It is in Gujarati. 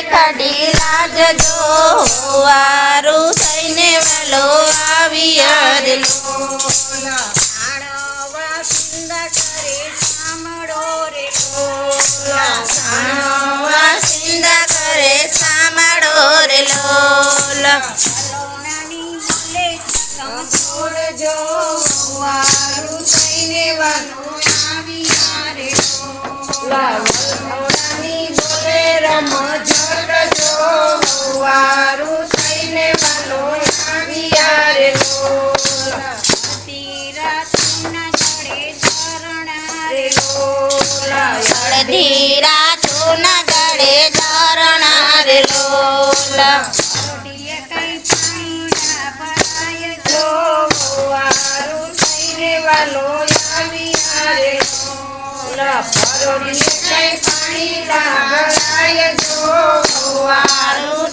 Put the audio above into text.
ખડી લાગજો વારું થઈને વાલો આવ્યા રે લોલા સાણવા સિંદા કરે સાંભળો રે લોલા સાણવા સિંદા કરે સાંભળો રે લોલા નાની બોલે તમ છોડજો વારું થઈને વાલો આવ્યા રે લોલા નાની બોલે રમ જગજો વારું થઈને વાલો આવ્યા રે લોલા તીરા તુના જડે ચરણા રે લોલા અડધી રાતોના ગળે ધરણા રે લોલા રોટીએ કઈ પાણીના ભરાય જો વારું થઈને વાલો આવ્યા રે લોલા પરોડીને કઈ પાણી લાગાય જો વારું